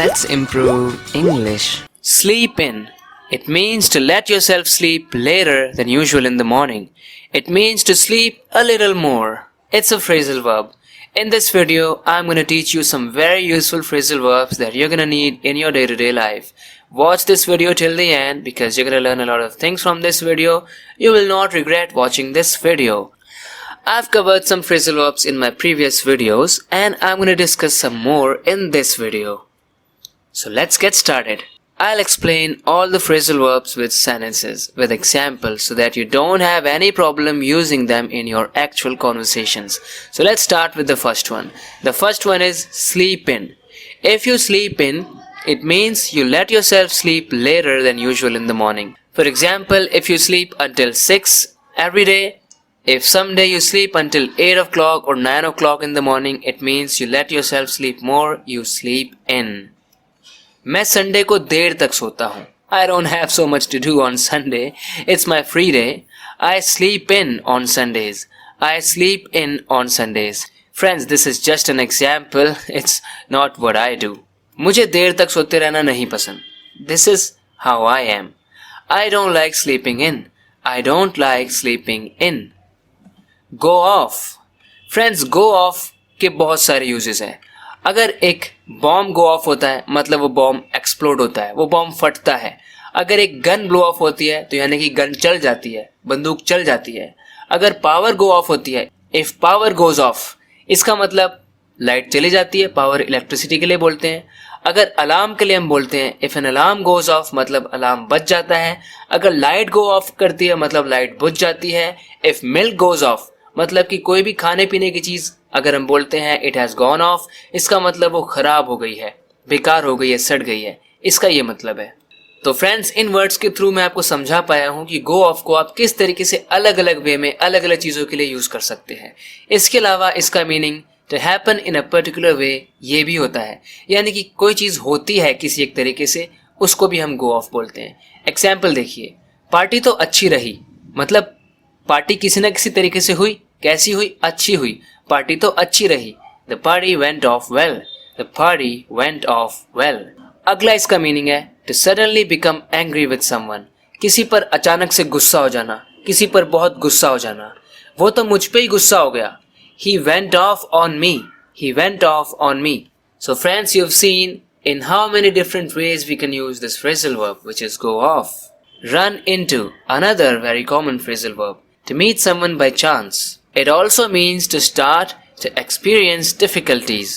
Let's improve English. Sleep in. It means to let yourself sleep later than usual in the morning. It means to sleep a little more. It's a phrasal verb. In this video, I'm going to teach you some very useful phrasal verbs that you're going to need in your day-to-day life. Watch this video till the end because you're going to learn a lot of things from this video. You will not regret watching this video. I've covered some phrasal verbs in my previous videos and I'm going to discuss some more in this video. So let's get started. I'll explain all the phrasal verbs with sentences, with examples so that you don't have any problem using them in your actual conversations. So let's start with the first one. The first one is sleep in. If you sleep in, it means you let yourself sleep later than usual in the morning. For example, if you sleep until 6 every day, if someday you sleep until 8 o'clock or 9 o'clock in the morning, it means you let yourself sleep more, you sleep in. मैं Sunday को देर तक सोता हूँ. I don't have so much to do on Sunday. It's my free day. I sleep in on Sundays. I sleep in on Sundays. Friends, this is just an example. It's not what I do. मुझे देर तक सोते रहना नहीं पसंद. This is how I am. I don't like sleeping in. I don't like sleeping in. Go off. Friends, go off के बहुत सारे uses हैं. अगर एक बॉम्ब गो ऑफ होता है मतलब वो बॉम्ब एक्सप्लोड होता है, वो बॉम्ब फटता है. अगर एक गन ब्लो ऑफ होती है तो यानी कि गन चल जाती है, बंदूक चल जाती है. अगर पावर गो ऑफ होती है, इफ पावर गोज ऑफ, इसका मतलब लाइट चली जाती है. पावर इलेक्ट्रिसिटी के लिए बोलते हैं. अगर अलार्म के लिए हम बोलते हैं if an alarm goes off मतलब अलार्म बज जाता है. अगर लाइट गो ऑफ करती है मतलब लाइट बुझ जाती है. इफ मिल्क गोज ऑफ मतलब कि कोई भी खाने पीने की चीज अगर हम बोलते हैं इट हैज गॉन ऑफ, इसका मतलब वो खराब हो गई है, बेकार हो गई है, सड़ गई है. इसका ये मतलब है. तो फ्रेंड्स, इन वर्ड्स के थ्रू मैं आपको समझा पाया हूँ कि गो ऑफ को आप किस तरीके से अलग अलग वे में अलग अलग चीजों के लिए यूज कर सकते हैं. इसके अलावा इसका meaning to happen in a particular way ये भी होता है, यानी कि कोई चीज होती है किसी एक तरीके से, उसको भी हम गो ऑफ बोलते हैं. एग्जाम्पल देखिए, पार्टी तो अच्छी रही मतलब पार्टी किसी न किसी तरीके से हुई. कैसी हुई? अच्छी हुई. पार्टी तो अच्छी रही. The party went off well. The party went off well. अगला इसका मीनिंग है to suddenly become angry with someone. किसी पर अचानक से गुस्सा हो जाना, किसी पर बहुत गुस्सा हो जाना. वो तो मुझ पे ही गुस्सा हो गया. He went of on me. He went of on me. So friends, you have seen in how many different ways we can use this phrasal verb, which is go off. Run into, another very common phrasal verb, to meet someone by chance. It also means to start to experience difficulties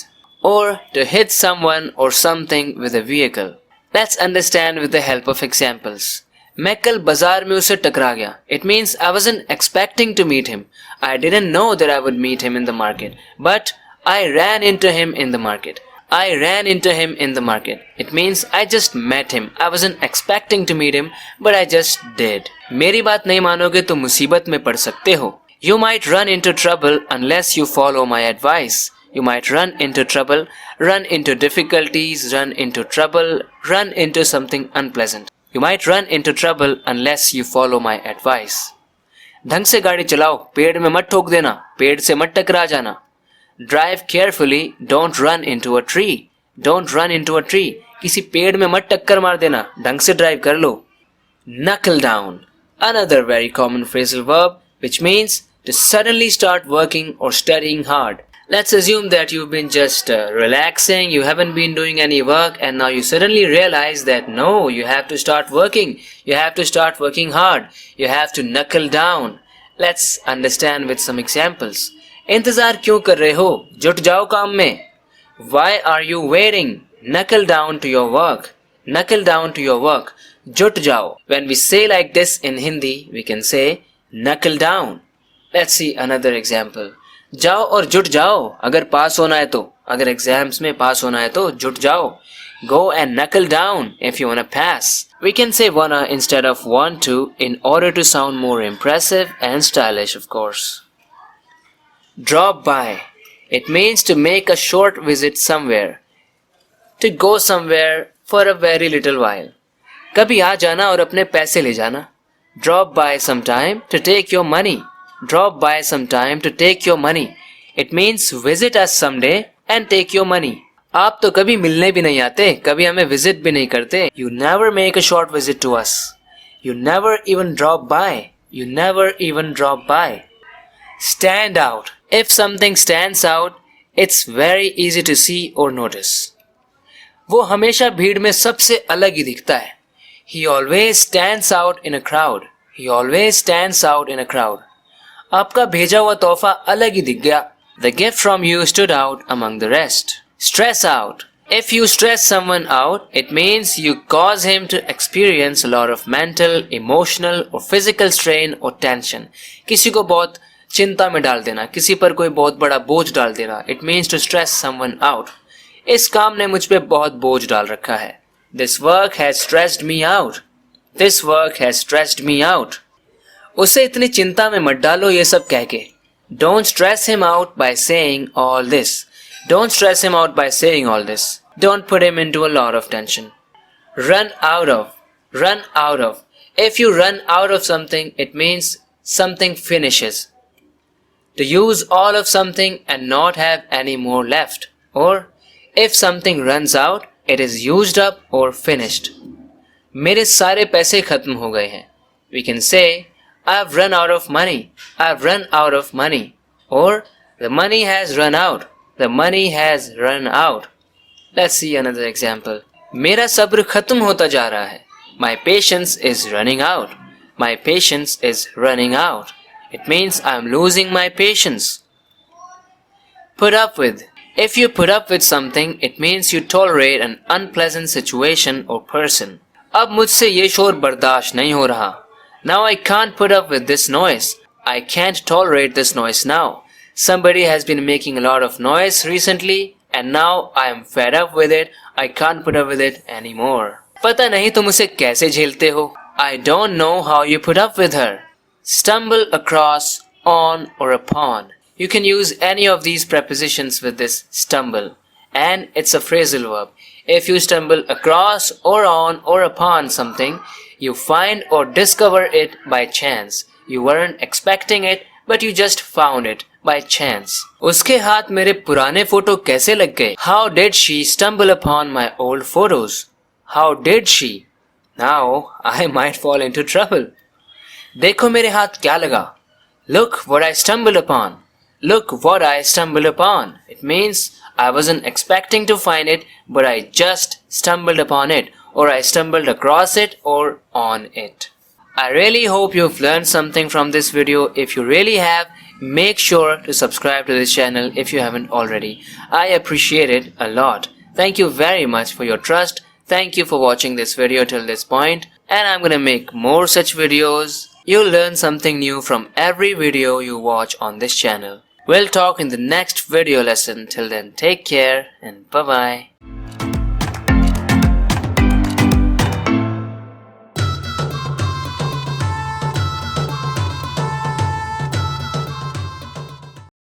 or to hit someone or something with a vehicle. Let's understand with the help of examples. मैं कल बाजार में उससे टकरा गया. It means I wasn't expecting to meet him. I didn't know that I would meet him in the market, but I ran into him in the market. I ran into him in the market. It means I just met him. I wasn't expecting to meet him, but I just did. मेरी बात नहीं मानोगे तो मुसीबत में पड़ सकते हो. You might run into trouble unless you follow my advice. You might run into trouble, run into difficulties, run into trouble, run into something unpleasant. You might run into trouble unless you follow my advice. ढंग से गाड़ी चलाओ, पेड़ में मत ठोक देना, पेड़ से मत टकरा जाना. Drive carefully, don't run into a tree. Don't run into a tree. किसी पेड़ में मत टक्कर मार देना, ढंग से ड्राइव कर लो. Knuckle down, another very common phrasal verb which means to suddenly start working or studying hard. Let's assume that you've been just relaxing, you haven't been doing any work, and now you suddenly realize that no, you have to start working. You have to start working hard. You have to knuckle down. Let's understand with some examples. इंतजार क्यों कर रहे हो? जुट जाओ काम में. Why are you waiting? Knuckle down to your work. Knuckle down to your work. जुट जाओ. When we say like this in Hindi, we can say knuckle down. Let's see another example. जाओ और जुट जाओ. अगर पास होना है तो, अगर एग्जाम्स में पास होना है तो जुट जाओ. Go and knuckle down if you wanna pass. We can say wanna instead of want to in order to sound more impressive and stylish, of course. Drop by. It means to make a short visit somewhere. To go somewhere for a very little while. कभी आ जाना और अपने पैसे ले जाना. Drop by sometime to take your money. Drop by sometime to take your money. It means visit us someday and take your money. आप तो कभी मिलने भी नहीं आते, कभी हमें विजिट भी नहीं करते. You never make a short visit to us. You never even drop by. You never even drop by. Stand out. If something stands out, it's very easy to see or notice. वो हमेशा भीड़ में सबसे अलग ही दिखता है. He always stands out in a crowd. He always stands out in a crowd. आपका भेजा हुआ तोहफा अलग ही दिख गया. The gift from you stood out among the rest. Stress out. If you stress someone out, it means you cause him to experience a lot of mental, emotional or physical strain or tension. किसी को बहुत चिंता में डाल देना, किसी पर कोई बहुत बड़ा बोझ डाल देना. It means to stress someone out. इस काम ने मुझ पे बहुत बोझ डाल रखा है. This work has stressed me out. This work has stressed me out. उसे इतनी चिंता में मत डालो ये सब कह के. Don't stress him out by saying all this. Don't stress him out by saying all this. Don't put him into a lot of tension. Run out of. Run out of. If you run out of something, it means something finishes. To use all of something and not have any more left. Or, if something runs out, it is used up or finished. मेरे सारे पैसे खत्म हो गए हैं. We can say, I've run out of money. I've run out of money. Or, the money has run out. The money has run out. Let's see another example. मेरा सब्र खत्म होता जा रहा है. My patience is running out. My patience is running out. It means I'm losing my patience. Put up with. If you put up with something, it means you tolerate an unpleasant situation or person. अब मुझसे ये शोर बर्दाश्त नहीं हो रहा. Now I can't put up with this noise. I can't tolerate this noise now. Somebody has been making a lot of noise recently. And now I am fed up with it. I can't put up with it anymore. पता नहीं तुम उसे कैसे झेलते हो. I don't know how you put up with her. Stumble across, on or upon. You can use any of these prepositions with this stumble. And it's a phrasal verb. If you stumble across or on or upon something, you find or discover it by chance. You weren't expecting it, but you just found it. By chance. उसके हाथ मेरे पुराने photo कैसे लग गए? How did she stumble upon my old photos? How did she? Now I might fall into trouble. देखो मेरे हाथ क्या लगा? Look what I stumbled upon. Look what I stumbled upon. It means I wasn't expecting to find it, but I just stumbled upon it, or I stumbled across it or on it. I really hope you've learned something from this video. If you really have, make sure to subscribe to this channel if you haven't already. I appreciate it a lot. Thank you very much for your trust. Thank you for watching this video till this point, and I'm gonna make more such videos. You'll learn something new from every video you watch on this channel. We'll talk in the next video lesson. Till then, take care and bye bye.